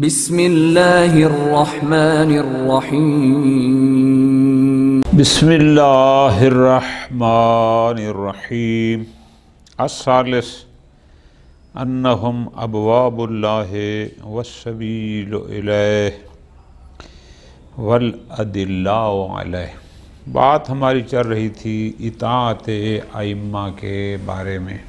بسم اللہ الرحمن الرحیم بسم اللہ الرحمن الرحیم الثالث انہم ابواب اللہ والسبیل الیہ والادلاء علیہ۔ بات ہماری چل رہی تھی اطاعت ائمہ کے بارے میں۔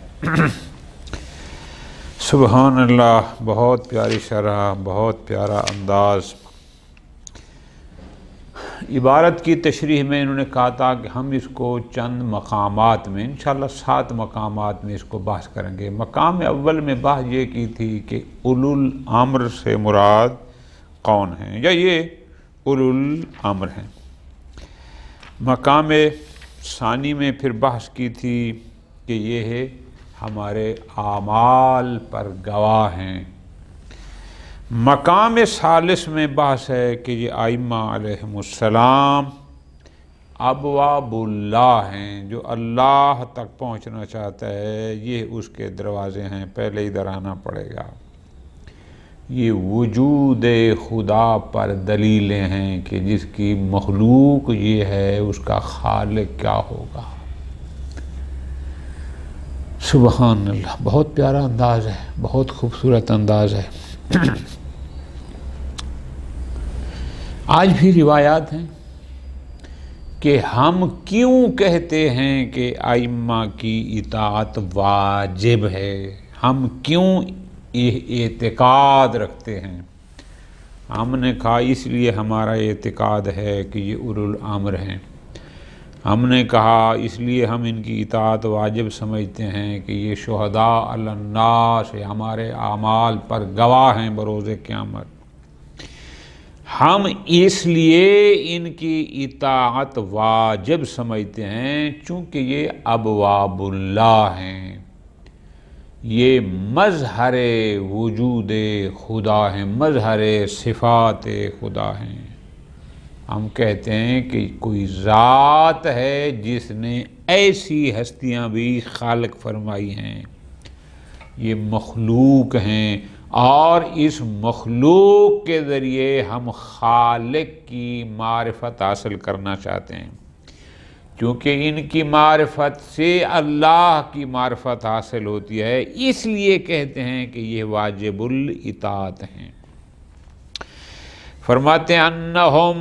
سبحان اللہ، بہت پیاری شرح، بہت پیارا انداز۔ عبارت کی تشریح میں انہوں نے کہا تھا کہ ہم اس کو چند مقامات میں انشاءاللہ 7 مقامات میں اس کو بحث کریں گے۔ مقام اول میں بحث یہ کی تھی کہ اولو الامر سے مراد کون ہیں، یا یہ اولو الامر ہیں۔ مقام ثانی میں پھر بحث کی تھی کہ یہ ہے ہمارے اعمال پر گواہ ہیں۔ مقام ثالث میں بحث ہے کہ یہ ائمہ علیہم السلام ابواب اللہ ہیں، جو اللہ تک پہنچنا چاہتا ہے یہ اس کے دروازے ہیں، پہلے ادھر آنا پڑے گا۔ یہ وجود خدا پر دلیلیں ہیں کہ جس کی مخلوق یہ ہے اس کا خالق کیا ہوگا۔ سبحان اللہ، بہت پیارا انداز ہے، بہت خوبصورت انداز ہے۔ آج بھی روایات ہیں کہ ہم کیوں کہتے ہیں کہ ائمہ کی اطاعت واجب ہے، ہم کیوں یہ اعتقاد رکھتے ہیں۔ ہم نے کہا اس لیے ہمارا اعتقاد ہے کہ یہ اولو الامر ہیں۔ ہم نے کہا اس لیے ہم ان کی اطاعت واجب سمجھتے ہیں کہ یہ شہداء علی الناس، ہمارے اعمال پر گواہ ہیں بروز قیامت۔ ہم اس لیے ان کی اطاعت واجب سمجھتے ہیں چونکہ یہ ابواب اللہ ہیں، یہ مظہر وجود خدا ہیں، مظہر صفات خدا ہیں۔ ہم کہتے ہیں کہ کوئی ذات ہے جس نے ایسی ہستیاں بھی خالق فرمائی ہیں، یہ مخلوق ہیں، اور اس مخلوق کے ذریعے ہم خالق کی معرفت حاصل کرنا چاہتے ہیں، کیونکہ ان کی معرفت سے اللہ کی معرفت حاصل ہوتی ہے، اس لیے کہتے ہیں کہ یہ واجب الاطاعت ہیں۔ فرماتے ہیں انہم،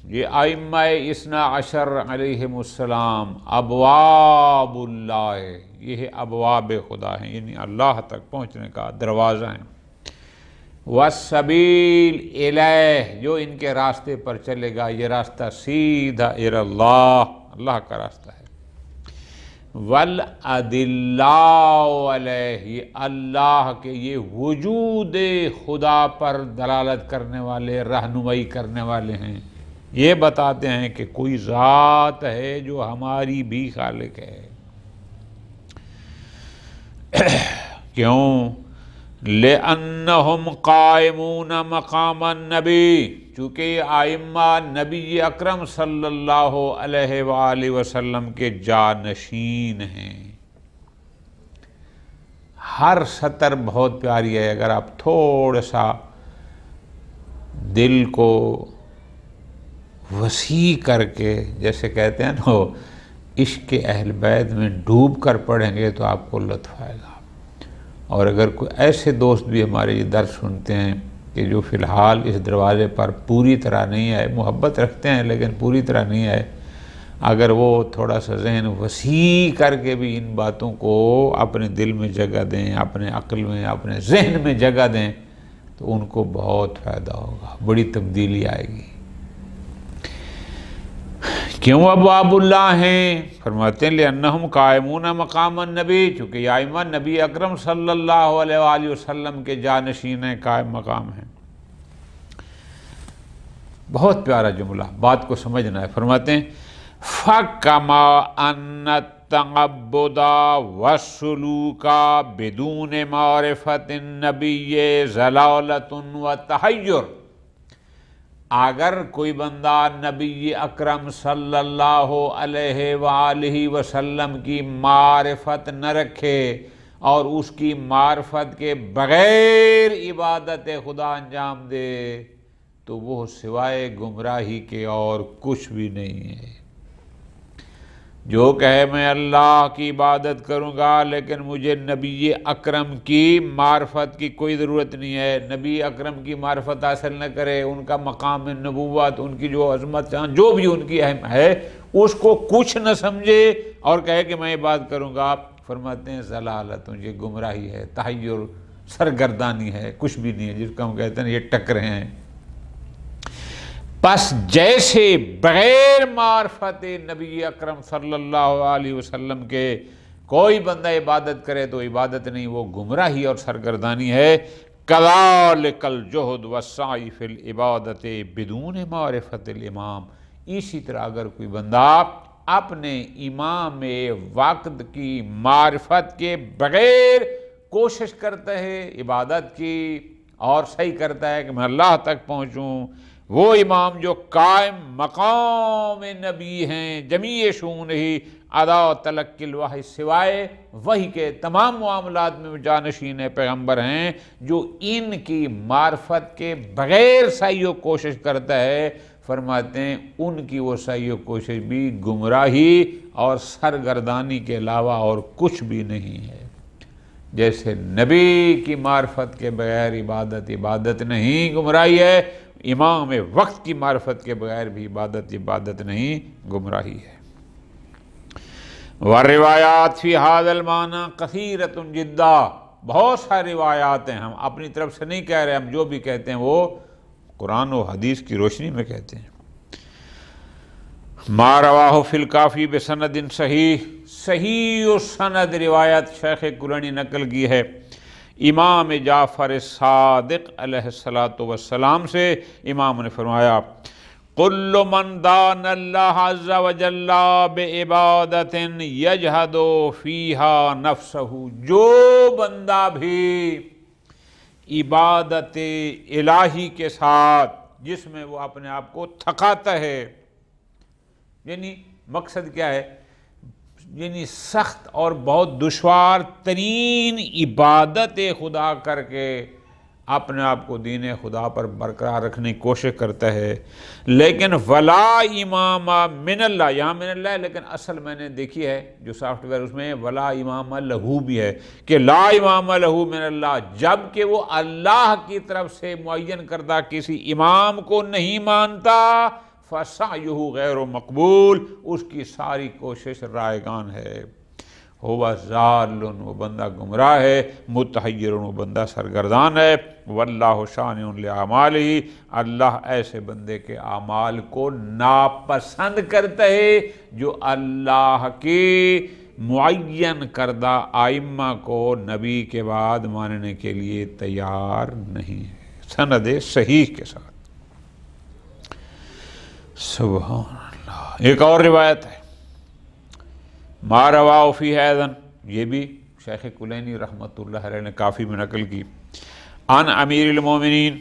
یہ ائمہ اثنا عشر علیہم السلام ابواب اللہ، یہ ابواب خدا ہیں، یعنی اللہ تک پہنچنے کا دروازہ ہیں۔ والسبیل الیہ، جو ان کے راستے پر چلے گا یہ راستہ سیدھا الی اللہ، اللہ کا راستہ ہے۔ والادلاء علیہ، یہ اللہ کے یہ وجود خدا پر دلالت کرنے والے، رہنمائی کرنے والے ہیں، یہ بتاتے ہیں کہ کوئی ذات ہے جو ہماری بھی خالق ہے۔ کیوں؟ لِأَنَّهُمْ قَائِمُونَ مَقَامَ النَّبِيِّ، چونکہ یہ ائمہ نبی اکرم صلی اللہ علیہ وآلہ وسلم کے جانشین ہیں۔ ہر سطر بہت پیاری ہے، اگر آپ تھوڑا سا دل کو وسیع کر کے، جیسے کہتے ہیں نا عشق اہل بیت میں ڈوب کر پڑھیں گے تو آپ کو لطف آئے گا۔ اور اگر کوئی ایسے دوست بھی ہمارے یہ درس سنتے ہیں کہ جو فی الحال اس دروازے پر پوری طرح نہیں آئے، محبت رکھتے ہیں لیکن پوری طرح نہیں آئے، اگر وہ تھوڑا سا ذہن وسیع کر کے بھی ان باتوں کو اپنے دل میں جگہ دیں، اپنے عقل میں، اپنے ذہن میں جگہ دیں، تو ان کو بہت فائدہ ہوگا، بڑی تبدیلی آئے گی۔ کیوں ابواب اللہ ہیں؟ فرماتے ہیں لِأَنَّهُمْ قَائِمُونَ مَقَامَ النَّبِيِّ، چونکہ یہ ائمہ نبی اکرم صلی اللہ علیہ وآلہ وسلم کے جانشین ہیں، قائم مقام ہیں۔ بہت پیارا جملہ، بات کو سمجھنا ہے۔ فرماتے ہیں فَكَمَا أَنَّ التَّعَبُّدَ وَالسُّلُوكَ بِدُونِ مَعْرِفَةِ النَّبِيِّ ضَلَالَةٌ وَتَحَيُّرٌ، اگر کوئی بندہ نبی اکرم صلی اللہ علیہ وآلہ وسلم کی معرفت نہ رکھے اور اس کی معرفت کے بغیر عبادت خدا انجام دے تو وہ سوائے گمراہی کے اور کچھ بھی نہیں ہے۔ جو کہے میں اللہ کی عبادت کروں گا لیکن مجھے نبی اکرم کی معرفت کی کوئی ضرورت نہیں ہے، نبی اکرم کی معرفت حاصل نہ کرے، ان کا مقام نبوت، ان کی جو عظمت جو بھی ان کی اہم ہے اس کو کچھ نہ سمجھے اور کہے کہ میں عبادت کروں گا، فرماتے ہیں ضلالت، یہ گمراہی ہے، تحیر، سرگردانی ہے، کچھ بھی نہیں ہے، جس کو ہم کہتے ہیں یہ ٹکرے ہیں۔ پس جیسے بغیر معرفت نبی اکرم صلی اللہ علیہ وسلم کے کوئی بندہ عبادت کرے تو عبادت نہیں، وہ گمراہی اور سرگردانی ہے۔ کذالک الجہد والسعی فی العبادت بدون معرفت الامام، اسی طرح اگر کوئی بندہ اپنے امام وقت کی معرفت کے بغیر کوشش کرتا ہے عبادت کی اور صحیح کرتا ہے کہ میں اللہ تک پہنچوں، وہ امام جو قائم مقام نبی ہیں، جمیع شؤون ہی ادا تلقی الوحی، سوائے وحی کے تمام معاملات میں جانشین پیغمبر ہیں، جو ان کی معرفت کے بغیر سعی و کوشش کرتا ہے، فرماتے ہیں ان کی وہ سعی و کوشش بھی گمراہی اور سرگردانی کے علاوہ اور کچھ بھی نہیں ہے۔ جیسے نبی کی معرفت کے بغیر عبادت نہیں، گمراہی ہے، امام وقت کی معرفت کے بغیر بھی عبادت نہیں، گمراہی ہے۔ والروایات فی ھذا المعنی کثیرۃ جدا، بہت ساری روایات ہیں، ہم اپنی طرف سے نہیں کہہ رہے، ہم جو بھی کہتے ہیں وہ قرآن و حدیث کی روشنی میں کہتے ہیں۔ ما رواہ فی الکافی بسند صحیح السند، روایت شیخ کلینی نقل کی ہے امام جعفر صادق علیہ السلام سے، امام نے فرمایا کل من دان اللہ عز وجل بعبادت یجہد فیہا نفسہ، جو بندہ بھی عبادت الہی کے ساتھ جس میں وہ اپنے آپ کو تھکاتا ہے، یعنی مقصد کیا ہے، یعنی سخت اور بہت دشوار ترین عبادت خدا کر کے اپنے آپ کو دین خدا پر برقرار رکھنے کی کوشش کرتا ہے، لیکن ولا امام من اللہ، یہاں من اللہ ہے لیکن اصل میں نے دیکھی ہے جو سافٹ ویئر، اس میں ولا امام لہو بھی ہے کہ لا امام لہو من اللہ، جب کہ وہ اللہ کی طرف سے معین کردہ کسی امام کو نہیں مانتا، فَسَعْيُهُ غیر مقبول، اس کی ساری کوشش رائگان ہے۔ ہوا ضال، وہ بندہ گمراہ ہے، متحیر، وہ بندہ سرگردان ہے، واللہ شانع لِأَعْمَالِهِ، اللہ ایسے بندے کے اعمال کو ناپسند کرتا ہے جو اللہ کی معین کردہ ائمہ کو نبی کے بعد ماننے کے لیے تیار نہیں ہے، سند صحیح کے ساتھ۔ سبحان اللہ۔ ایک اور روایت ہے ما رواہ فی ھذا، یہ بھی شیخ کلینی رحمۃ اللہ علیہ نے کافی میں نقل کی، عن امیر المومنین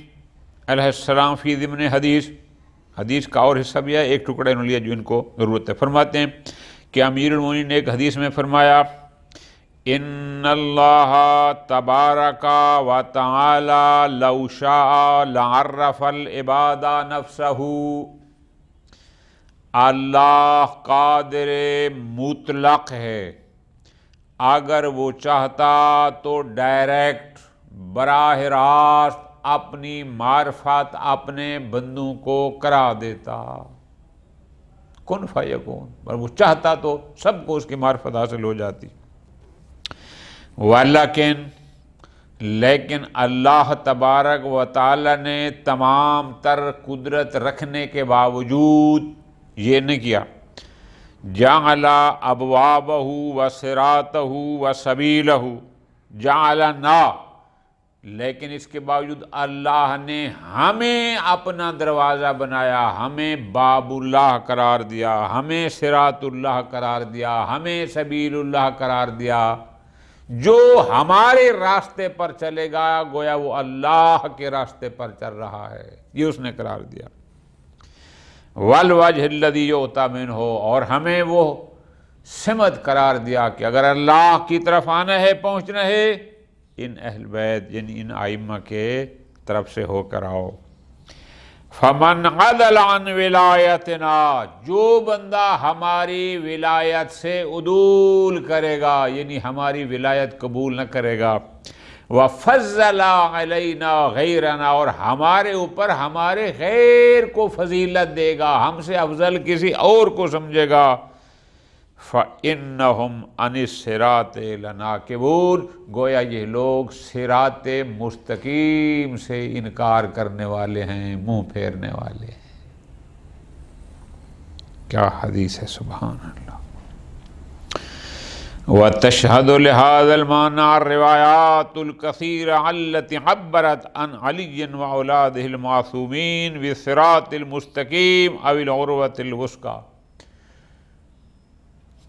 علیہ السلام فی ضمن حدیث کا اور حصہ بھی ہے، ایک ٹکڑا انہوں نے لیا جو ان کو ضرورت ہے۔ فرماتے ہیں کہ امیر المومنین نے ایک حدیث میں فرمایا ان اللہ تبارک و تعالی لو شاء لعرف العباد نفسہ، اللہ قادر مطلق ہے، اگر وہ چاہتا تو ڈائریکٹ براہ راست اپنی معرفت اپنے بندوں کو کرا دیتا، کن فیکون، پر وہ چاہتا تو سب کو اس کی معرفت حاصل ہو جاتی۔ لیکن اللہ تبارک و تعالی نے تمام تر قدرت رکھنے کے باوجود یہ نہیں کیا، جعل ابوابہ و صراطہ و سبیلہ، جعلنا، لیکن اس کے باوجود اللہ نے ہمیں اپنا دروازہ بنایا، ہمیں باب اللہ قرار دیا، ہمیں صراط اللہ قرار دیا، ہمیں سبیل اللہ قرار دیا، جو ہمارے راستے پر چلے گا گویا وہ اللہ کے راستے پر چل رہا ہے، یہ اس نے قرار دیا۔ والوجہ الذی یؤتی منہ، اور ہمیں وہ سمت قرار دیا کہ اگر اللہ کی طرف آنا ہے، پہنچنا ہے، ان اہل بیت یعنی ان ائمہ کے طرف سے ہو کر آؤ۔ فمن عدل عن ولایتنا، جو بندہ ہماری ولایت سے عدول کرے گا یعنی ہماری ولایت قبول نہ کرے گا، وفضل علینا غیرنا، اور ہمارے اوپر ہمارے غیر کو فضیلت دے گا، ہم سے افضل کسی اور کو سمجھے گا، فَإِنَّهُمْ عَنِ الصِّرَاطِ لَنَاكِبُونَ، گویا یہ لوگ صراط مستقیم سے انکار کرنے والے ہیں، منہ پھیرنے والے ہیں۔ کیا حدیث ہے، سبحان اللہ۔ وَتَشْهَدُ لِهَذَا الْمَعْنَى الرِّوَايَاتُ الْكَثِيرَةُ الَّتِي عَبَّرَتْ عَنْ عَلِيٍّ وَأَوْلَادِهِ الْمَعْصُومِينَ بِالصِّرَاطِ الْمُسْتَقِيمِ أَوِ الْعُرْوَةِ الْوُثْقَىٰ۔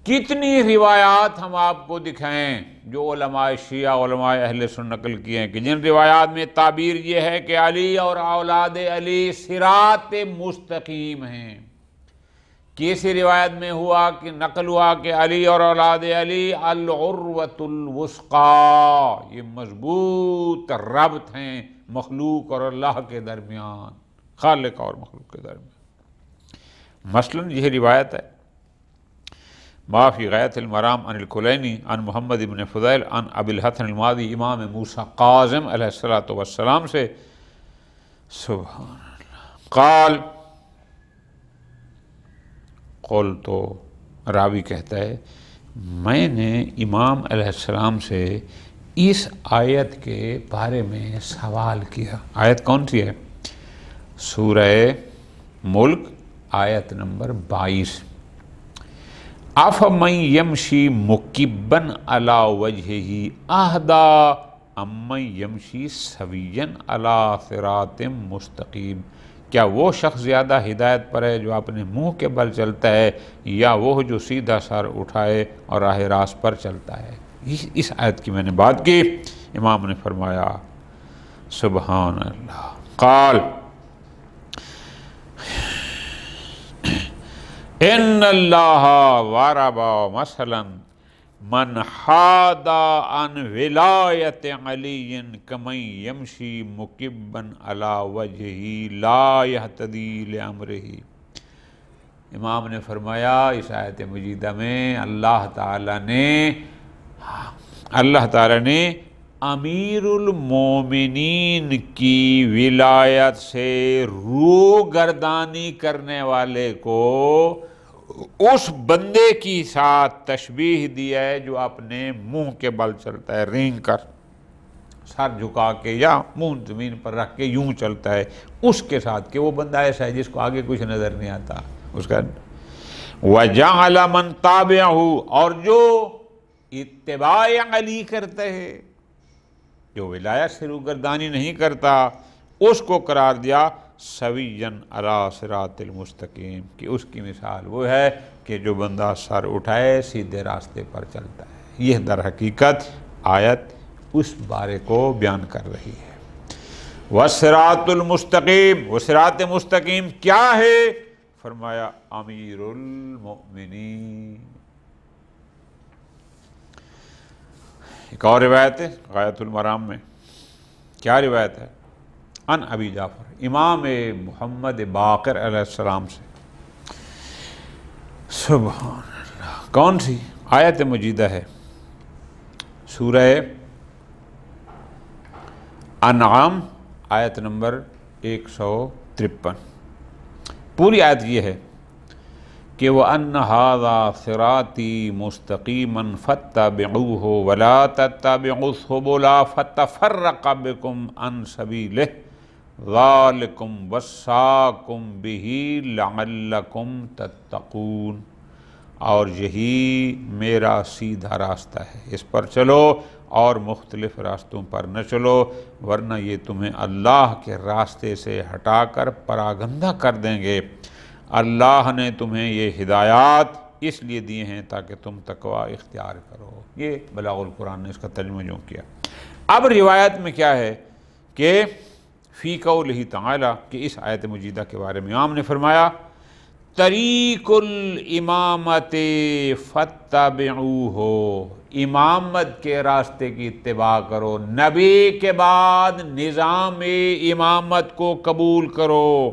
کتنی روایات ہم آپ کو دکھائیں جو علماء شیعہ، علماء اہل سنت نقل کیے ہیں، کہ جن روایات میں تعبیر یہ ہے کہ علی اور اولاد علی صراط مستقیم ہیں۔ کسی روایت میں ہوا کہ نقل ہوا کہ علی اور اولاد علی العروۃ الوثقیٰ، یہ مضبوط ربط ہیں مخلوق اور اللہ کے درمیان، خالق اور مخلوق کے درمیان۔ مثلاً یہ روایت ہے ما فی غایۃ المرام عن الکلینی عن محمد بن فضیل عن ابی الحسن الماضی امام موسیٰ کاظم علیہ السلام سے، سبحان اللہ، قال، تو راوی کہتا ہے میں نے امام علیہ السلام سے اس آیت کے بارے میں سوال کیا۔ آیت کون سی ہے؟ سورہ ملک، آیت نمبر 22۔ أَفَمَن يَمْشِي مُكِبًّا عَلَى وَجْهِهِ أَهْدَىٰ أَمَّن يَمْشِي سَوِيًّا عَلَى صِرَاطٍ مُسْتَقِيمٍ، کیا وہ شخص زیادہ ہدایت پر ہے جو اپنے منہ کے بل چلتا ہے، یا وہ جو سیدھا سر اٹھائے اور راہ راست پر چلتا ہے؟ اس آیت کی میں نے بات کی۔ امام نے فرمایا سبحان اللہ، قال ان اللہ ضرب مثلا من حاد عن ولایت علی کمن یمشی مکبا علی وجہہ لا یہتدی لامرہ۔ امام نے فرمایا اس آیت مجیدہ میں اللہ تعالی نے امیر المومنین کی ولایت سے روگردانی کرنے والے کو اس بندے کی ساتھ تشبیہ دیا ہے جو اپنے منہ کے بل چلتا ہے، رینگ کر، سر جھکا کے یا منہ زمین پر رکھ کے یوں چلتا ہے، اس کے ساتھ، کہ وہ بندہ ایسا ہے جس کو آگے کچھ نظر نہیں آتا اس کا۔ وَجَعَلَ مَن تَابِعَهُ، اور جو اتباع علی کرتا ہے، جو ولایت سے روگردانی نہیں کرتا، اس کو قرار دیا سویًّا علی صراط المستقیم، کہ اس کی مثال وہ ہے کہ جو بندہ سر اٹھائے سیدھے راستے پر چلتا ہے۔ یہ در حقیقت آیت اس بارے کو بیان کر رہی ہے۔ وَالصِّرَاطُ الْمُسْتَقِيمُ، وہ صراط مستقیم کیا ہے؟ فرمایا امیر المؤمنین۔ ایک اور روایت ہے غایۃ المرام میں، کیا روایت ہے؟ عن ابی جعفر، امام محمد باقر علیہ السلام سے، سبحان اللہ، کون سی آیت مجیدہ ہے؟ سورہ انعام، آیت نمبر 153۔ پوری آیت یہ ہے کہ وَأَنَّ هَذَا صِرَاطِي مُسْتَقِيمًا فَاتَّبِعُوهُ وَلَا تَتَّبِعُوا السُّبُلَ فَتَفَرَّقَ بِكُمْ عَنْ سَبِيلِهِ ذَلِكُمْ وَصَّاكُمْ بِهِ لَعَلَّكُمْ تَتَّقُونَ، اور یہی میرا سیدھا راستہ ہے، اس پر چلو اور مختلف راستوں پر نہ چلو، ورنہ یہ تمہیں اللہ کے راستے سے ہٹا کر پراگندہ کر دیں گے۔ اللہ نے تمہیں یہ ہدایات اس لیے دیے ہیں تاکہ تم تقوی اختیار کرو۔ یہ بلاغ القرآن نے اس کا ترجمہ جو کیا۔ اب روایت میں کیا ہے کہ فی قولہ تعالی، کہ اس آیت مجیدہ کے بارے میں امام نے فرمایا طریق الامامت فاتبعوہ، امامت کے راستے کی اتباع کرو، نبی کے بعد نظام امامت کو قبول کرو۔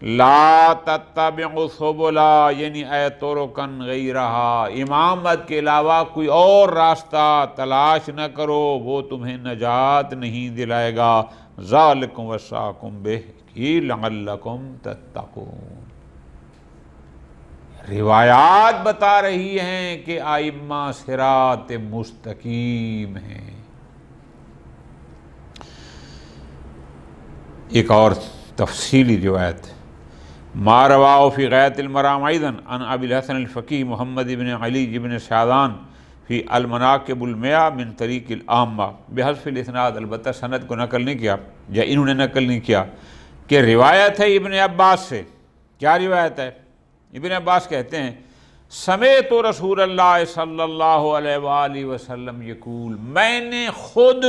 لا تتبعوا سبلا، یعنی اے طرقاً غیرہا، امامت کے علاوہ کوئی اور راستہ تلاش نہ کرو، وہ تمہیں نجات نہیں دلائے گا۔ ذالکم وصاکم بہ لعلکم تتقون۔ روایات بتا رہی ہیں کہ ائمہ صراط مستقیم ہیں۔ ایک اور تفصیلی روایت، ما رواہ فی غایۃ المرام ایضاً عن ابی الحسن الفقی محمد بن علی بن شعبان فی المناقب المئہ من طریق العامہ، بحذف الاسناد، البتہ سند کو نقل نہیں کیا یا انہوں نے نقل نہیں کیا، کہ روایت ہے ابن عباس سے۔ کیا روایت ہے؟ ابن عباس کہتے ہیں سمعت رسول اللہ صلی اللہ علیہ وآلہ وسلم یقول، میں نے خود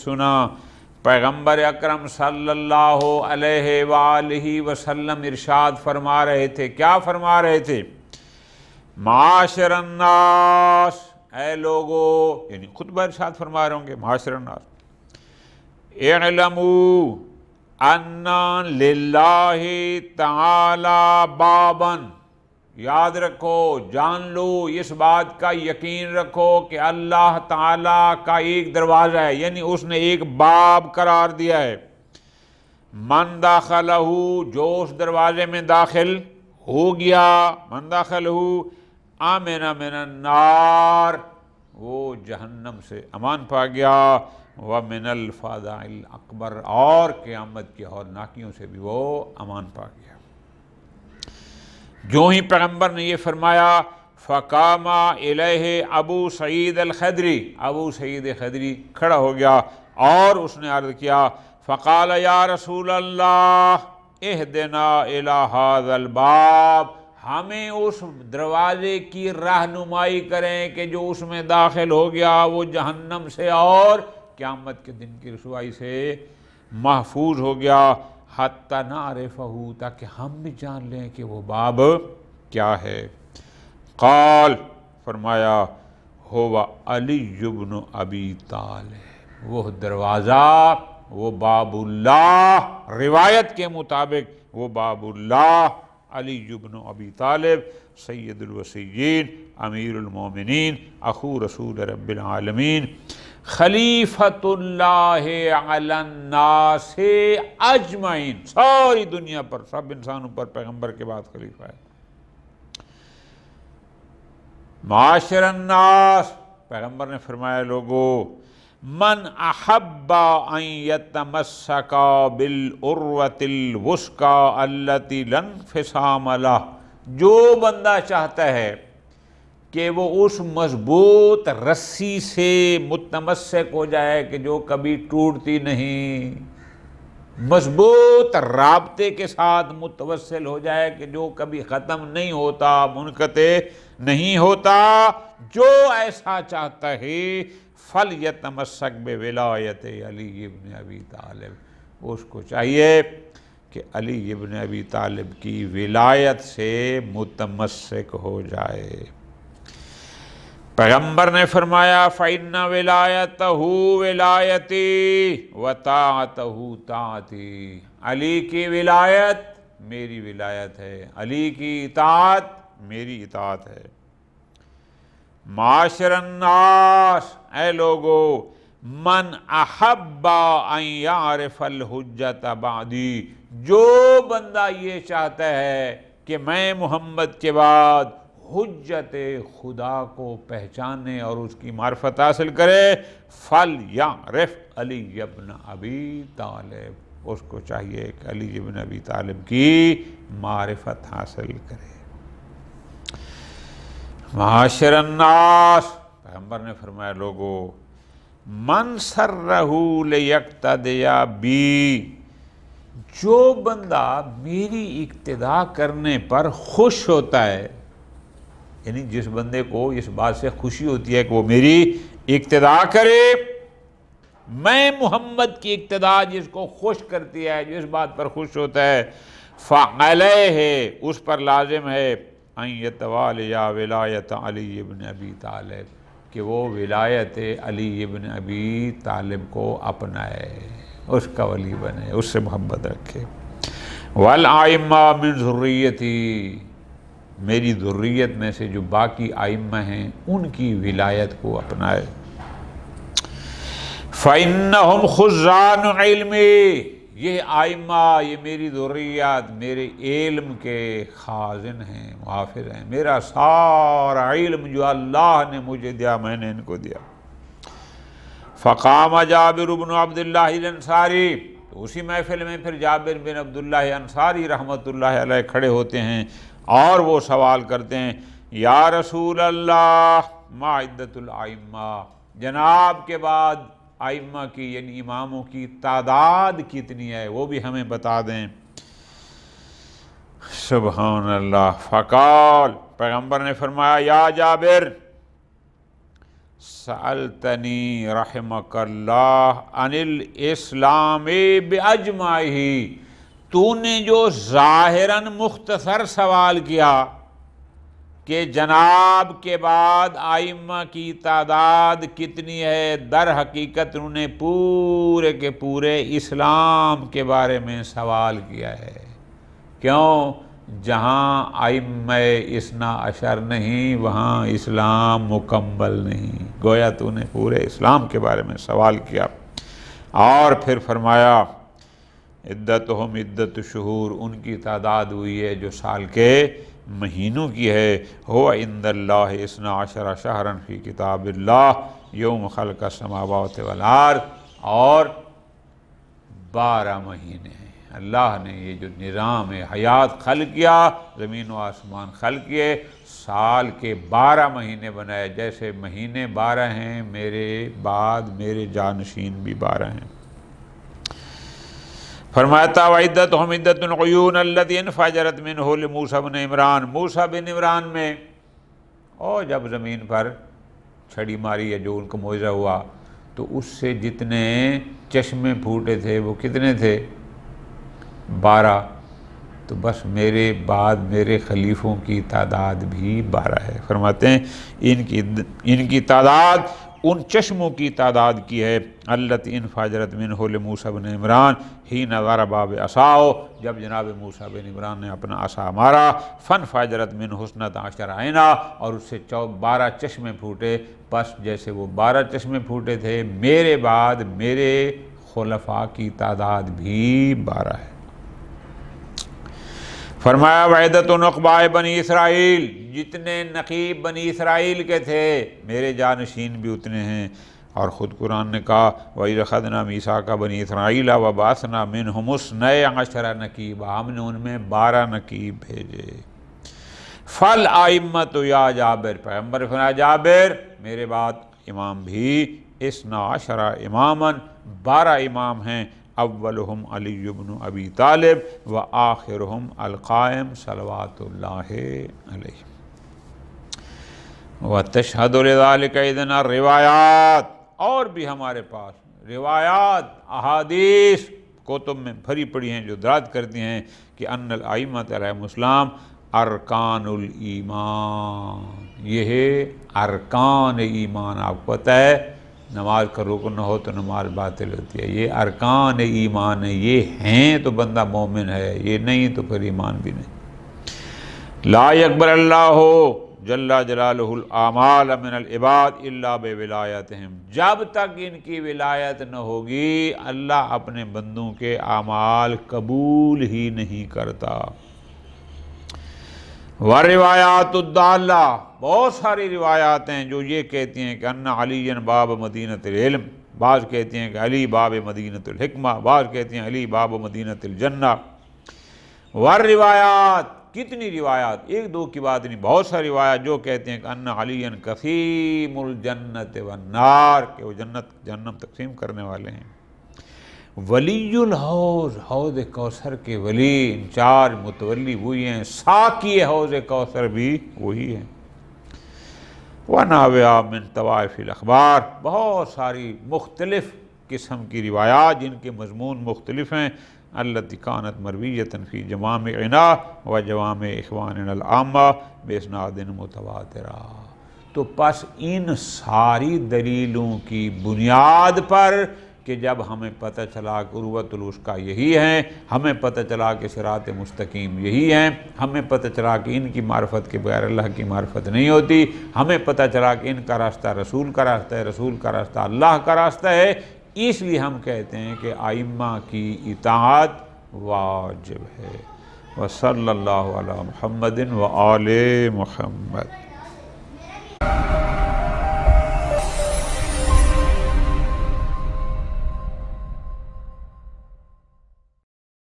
سنا پیغمبر اکرم صلی اللہ علیہ وآلہ وسلم ارشاد فرما رہے تھے۔ کیا فرما رہے تھے؟ معاشر الناس، اے لوگو، یعنی خطبہ ارشاد فرما رہے ہوں گے، معاشر الناس، اعلموا ان للہ تعالی باباً، یاد رکھو، جان لو، اس بات کا یقین رکھو کہ اللہ تعالیٰ کا ایک دروازہ ہے، یعنی اس نے ایک باب قرار دیا ہے۔ من داخلہ، جو اس دروازے میں داخل ہو گیا، من داخلہ آمن من النار، وہ جہنم سے امان پا گیا، ومن الفزع الاکبر، اور قیامت کی ہولناکیوں سے بھی وہ امان پا گیا۔ جو ہی پیغمبر نے یہ فرمایا، فقام الیہ ابو سعید الخدری، ابو سعید خدری کھڑا ہو گیا اور اس نے عرض کیا، فقال یا رسول اللہ اہدنا الی ھذا الباب، ہمیں اس دروازے کی رہنمائی کریں کہ جو اس میں داخل ہو گیا وہ جہنم سے اور قیامت کے دن کی رسوائی سے محفوظ ہو گیا، حتی نعرفہ، تاکہ ہم بھی جان لیں کہ وہ باب کیا ہے۔ قال، فرمایا، ہوا علی بن ابی طالب، وہ دروازہ، وہ باب اللہ، روایت کے مطابق وہ باب اللہ علی بن ابی طالب سید الوصیین امیر المومنین اخو رسول رب العالمین خلیفۃ اللہ علی الناس اجمعین، ساری دنیا پر، سب انسانوں پر پیغمبر کے بعد خلیفہ ہے۔ معاشر الناس، پیغمبر نے فرمایا، لوگو، من احب ان یتمسک بالعروۃ الوثقی التی لا انفصام لہ، جو بندہ چاہتا ہے کہ وہ اس مضبوط رسی سے متمسک ہو جائے کہ جو کبھی ٹوٹتی نہیں، مضبوط رابطے کے ساتھ متوسل ہو جائے کہ جو کبھی ختم نہیں ہوتا، منقطع نہیں ہوتا، جو ایسا چاہتا ہے، فَلْيَتَمَسَّكْ بِوِلَایَتِ علی بن ابی طالب، اس کو چاہیے کہ علی بن ابی طالب کی ولایت سے متمسک ہو جائے۔ پیغمبر نے فرمایا، فَإِنَّ وِلَایَتَهُ وِلَایَتِي وَطَاعَتَهُ طَاعَتِي، علی کی ولایت میری ولایت ہے، علی کی اطاعت میری اطاعت ہے۔ معاشر الناس، اے لوگو، من احب ان یعرف الحجت بعدی، جو بندہ یہ چاہتا ہے کہ میں محمد کے بعد حجت خدا کو پہچانے اور اس کی معرفت حاصل کرے، فَلْيَعْرِفْ علی بن ابی طالب، اس کو چاہیے کہ علی بن ابی طالب کی معرفت حاصل کرے۔ معاشر الناس، پیغمبر نے فرمایا، لوگو، من سرہ لیقتدی بی، جو بندہ میری اقتداء کرنے پر خوش ہوتا ہے، یعنی جس بندے کو اس بات سے خوشی ہوتی ہے کہ وہ میری اقتداء کرے، میں محمد کی اقتداء جس کو خوش کرتی ہے، جو اس بات پر خوش ہوتا ہے، فعلیہ اس پر لازم ہے ان یتوالی ولایت علی ابن ابی طالب کہ وہ ولایت علی ابن ابی طالب کو اپنائے، اس کا ولی بنے، اس سے محبت رکھے۔ والائمہ من ذریتی میری ذریت میں سے جو باقی ائمہ ہیں ان کی ولایت کو اپنائے۔ فَإِنَّهُمْ خُزَّانُ عِلْمِ یہ ائمہ، یہ میری ذریات میرے علم کے خازن ہیں، محافظ ہیں، میرا سارا علم جو اللہ نے مجھے دیا میں نے ان کو دیا۔ فقام جابر بن عبداللہ الانصاری تو اسی محفل میں پھر جابر بن عبداللہ انصاری رحمۃ اللہ علیہ کھڑے ہوتے ہیں اور وہ سوال کرتے ہیں، یا رسول اللہ ما عدت الائمہ، جناب کے بعد ائمہ کی یعنی اماموں کی تعداد کتنی ہے وہ بھی ہمیں بتا دیں۔ سبحان اللہ۔ فقال پیغمبر نے فرمایا، یا جابر سألتنی رحمک اللہ عن الاسلام باجمعہ، تو نے جو ظاہراً مختصر سوال کیا کہ جناب کے بعد ائمہ کی تعداد کتنی ہے، در حقیقت انہوں نے پورے کے پورے اسلام کے بارے میں سوال کیا ہے۔ کیوں؟ جہاں ائمہ اثنا عشر نہیں وہاں اسلام مکمل نہیں، گویا تو نے پورے اسلام کے بارے میں سوال کیا۔ اور پھر فرمایا، عدتہم عدت شہور، ان کی تعداد ہوئی ہے جو سال کے مہینوں کی ہے، ہو عند اللہ اثنا عشر شہرا فی کتاب اللہ یوم خلق السماوات والارض، اور 12 مہینے ہیں۔ اللہ نے یہ جو نظام حیات خلق کیا، زمین و آسمان خلق کیے، سال کے 12 مہینے بنائے، جیسے مہینے 12 ہیں میرے بعد میرے جانشین بھی 12 ہیں۔ فرماتا وعدتہم عدت العیون التی انفجرت منہ لموسیٰ بن عمران، موسیٰ بن عمران میں اور جب زمین پر چھڑی ماری ہے جو ان کو معجزہ ہوا تو اس سے جتنے چشمے پھوٹے تھے وہ کتنے تھے؟ 12۔ تو بس میرے بعد میرے خلیفوں کی تعداد بھی 12 ہے۔ فرماتے ہیں ان کی تعداد ان چشموں کی تعداد کی ہے، التی انفجرت منہ لموسیٰ بن عمران حین ضرب بعصاہ، جب جناب موسیٰ بن عمران نے اپنا عصا مارا، فانفجرت منہ 12 عینا، اور اس سے 12 چشمے پھوٹے، بس جیسے وہ 12 چشمے پھوٹے تھے میرے بعد میرے خلفاء کی تعداد بھی 12 ہے۔ فرمایا وعدت نقباء بنی اسرائیل، جتنے نقیب بنی اسرائیل کے تھے میرے جانشین بھی اتنے ہیں۔ اور خود قرآن نے کہا وَإِذْ أَخَذْنَا مِيثَاقَ بَنِي إِسْرَائِيلَ وَبَعَثْنَا مِنْهُمُ 12 نقیبا، ہم نے ان میں 12 نقیب بھیجے۔ فَالْأَئِمَّةُ یا جابر، پیغمبر فرمایا جابر میرے بعد امام بھی 12 اماماً، 12 امام ہیں، اولہم علی بن ابی طالب وآخرہم القائم صلوات اللہ علیہ۔ وتشہد لذلک اذن الروایات، اور بھی ہمارے پاس روایات احادیث کتب میں بھری پڑی ہیں جو دلالت کرتی ہیں کہ ان الائمۃ علیہم السلام ارکان الایمان، یہ ہے ارکان ایمان۔ آپ کو پتہ ہے نماز کا رکن نہ ہو تو نماز باطل ہوتی ہے، یہ ارکان ایمان ہے، یہ ہیں تو بندہ مومن ہے، یہ نہیں تو پھر ایمان بھی نہیں۔ لا یقبل اللہ جل جلالہ الاعمال من العباد الا بولایتہم، جب تک ان کی ولایت نہ ہوگی اللہ اپنے بندوں کے اعمال قبول ہی نہیں کرتا۔ وروایات الدالہ، بہت ساری روایات ہیں جو یہ کہتی ہیں کہ ان علی باب مدینۃ العلم، بعض کہتے ہیں کہ علی باب مدینۃ الحکمہ، بعض کہتے ہیں علی باب مدینۃ الجنہ۔ والروایات، کتنی روایات، ایک دو کی بات نہیں، بہت ساری روایات جو کہتے ہیں کہ ان علی قسیم الجنت والنار، کہ وہ جنت جہنم تقسیم کرنے والے ہیں۔ ولی الحوض، حوض کوثر کے ولی، انچارج متولی وہی ہیں، ساقی حوض کوثر بھی وہی ہیں۔ وَنَحْوِهَا مِن طَوَائِفِ الْأَخْبَار، بہت ساری مختلف قسم کی روایات جن کے مضمون مختلف ہیں، التی کانت مرویۃ فی جوامعنا و جوامع اخواننا العامہ باسناد متواترہ۔ تو پس ان ساری دلیلوں کی بنیاد پر کہ جب ہمیں پتہ چلا کہ عروۃ الوثقیٰ یہی ہیں، ہمیں پتہ چلا کہ صراط مستقیم یہی ہیں، ہمیں پتہ چلا کہ ان کی معرفت کے بغیر اللہ کی معرفت نہیں ہوتی، ہمیں پتہ چلا کہ ان کا راستہ رسول کا راستہ ہے، رسول کا راستہ اللہ کا راستہ ہے، اس لیے ہم کہتے ہیں کہ ائمہ کی اطاعت واجب ہے۔ وصلی اللہ علی محمد و آل محمد۔